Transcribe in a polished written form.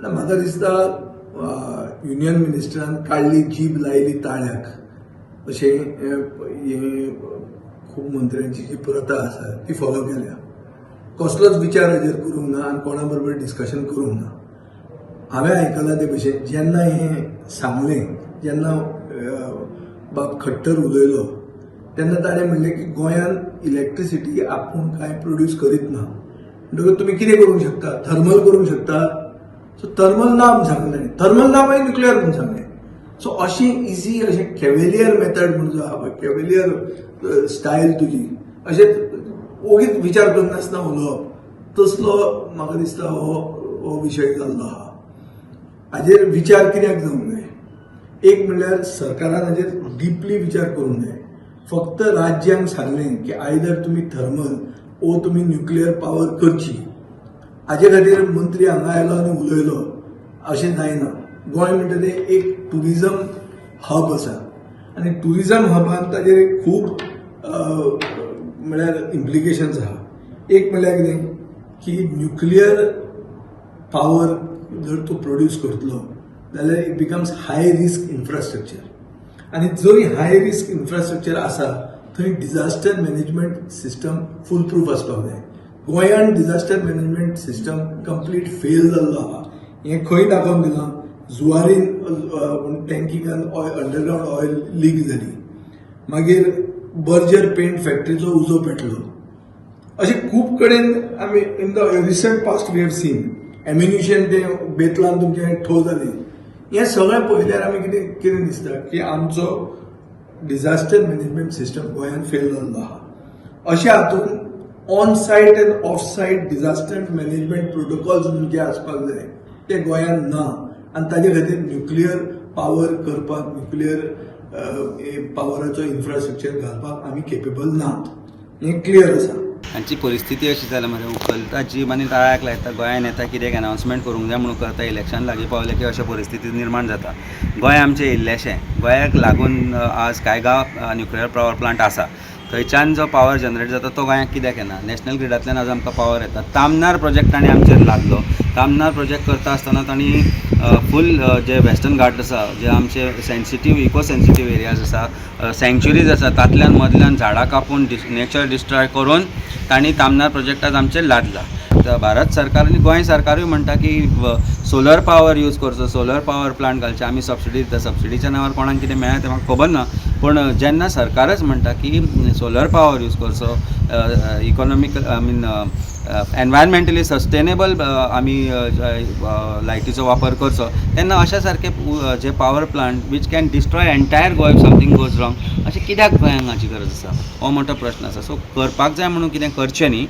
म्हाका दिसता युनियन मिनिस्टरान काडली जीब लायली ताळ्याक अशें खूब मंत्र्यांची जी प्रथा आसा ती फॉलो केल्या. कसलोच विचार हाजेर करूंक ना आनी कोणा बरोबर डिस्कशन करूंक ना. हांवें आयकलां ते भशेन जेन्ना हें सांगलें, जेन्ना बाब खट्टर उलयलो तेन्ना ताणें म्हणलें की गोंयांत इलेक्ट्रिसिटी आपूण कांय प्रोड्यूस करीत ना. म्हणटकच तुमी कितें करूंक शकता? थर्मल करूंक शकता. सो थर्मल ना म्हूण सांगलें ताणें. थर्मल ना मागीर न्युक्लियर म्हणून सांगलें. सो अशी इजी अशें केवेलियर मेथड म्हणून जो आहा पळय, केवेलियर स्टायल तुजी, अशें ओगीच विचार करनासतना उलोवप, तसलो म्हाका दिसता हो विशय जाल्लो आहा. हाजेर विचार कित्याक जावंक जाय? एक म्हणल्यार सरकारान हाजेर डिपली विचार करूंक जाय. फक्त राज्यांक सांगलें की आयदर तुमी थर्मल ओ तुमी न्युक्लियर पावर करची, हाजे खातीर मंत्री हांगा आयलो आनी उलयलो अशें जायना. गोंय म्हणटा तें एक टुरिजम हब आसा आनी टुरिजम हबान ताजेर खूब म्हळ्यार इम्प्लिकेशन्स आहा. एक म्हणल्यार कितें की न्युक्लियर पावर जर तूं प्रोड्यूस करतलो जाल्यार it becomes high risk infrastructure आनी जंय हाय रिस्क इन्फ्रास्ट्रक्चर आसा थंय डिझास्टर मॅनेजमेंट सिस्टम फूल प्रूफ आसपाक जाय. गोंयांत disaster management system complete fail जाल्लो आहा. हें खंय दाखोवन दिलां? जुवारीन टँकिंगान अंडरग्रावंड ऑयल लीक जाली, मागीर बर्जर पेंट फॅक्टरीचो उजो पेटलो. अशें खूब कडेन आमी in the recent past we have seen ammunition तें बेतलान तुमचें ठो जालें. हें सगळें पळयल्यार आमी कितें दिसता की आमचो डिझास्टर मॅनेजमेंट सिस्टम गोंयांत फेल जाल्लो आहा. अशें हातूंत on site and off site disaster management protocols जे आसपाक जाय ते गोंयांत ना आनी ताजे खातीर न्युक्लियर पावर करपाक, न्युक्लियर पावराचो इन्फ्रास्ट्रक्चर घालपाक आमी केपेबल नात. हें क्लियर आसा. हांची परिस्थिती अशी जाल्या मरे, उखलता जीब आनी ताळ्याक लायता. गोंयांत येता कितें अनावन्समेंट करूंक जाय म्हणून करता, इलेक्शन लागीं पावलें की अशा परिस्थिती निर्माण जाता. गोंय आमचें इल्लेशें, गोंयाक लागून आज कांयगांव न्युक्लियर पावर प्लांट आसा. थंयच्यान जो पावर जनरेट जाता तो गोंयांक कित्याक येना? नॅशनल ग्रिडांतल्यान आज आमकां पावर येता. तामनार प्रोजेक्ट ताणें आमचेर लादलो. तामनार प्रोजेक्ट करता आसतना तांणी फूल जे वेस्टर्न घाट आसा, जे आमचे सेन्सिटीव इको सेन्सिटीव एरियाज आसा, सँच्युरीज आसा, तातल्यान मदल्यान झाडां कापून नेचर डिस्ट्रॉय करून तांणी तामनार प्रोजेक्ट आज आमचेर लादला. भारत सरकार आनी गोंय सरकारूय म्हणटा की सोलर पावर यूज करचो, सोलर पावर प्लांट घालचे. आमी सबसिडी दिता. सबसिडीच्या नांवार कोणाक कितें मेळ्ळा तें म्हाका खबर ना, पूण जेन्ना सरकारच म्हणटा की सोलर पावर यूज करचो, economical I mean environmentally sustainable आमी लायटीचो वापर करचो, तेन्ना अशा सारके जे power plant which can destroy entire Goa if something goes wrong, अशें कित्याक गोंयांक हाची गरज आसा? हो मोठो प्रश्न आसा. सो करपाक जाय म्हणून कितें करचें न्ही.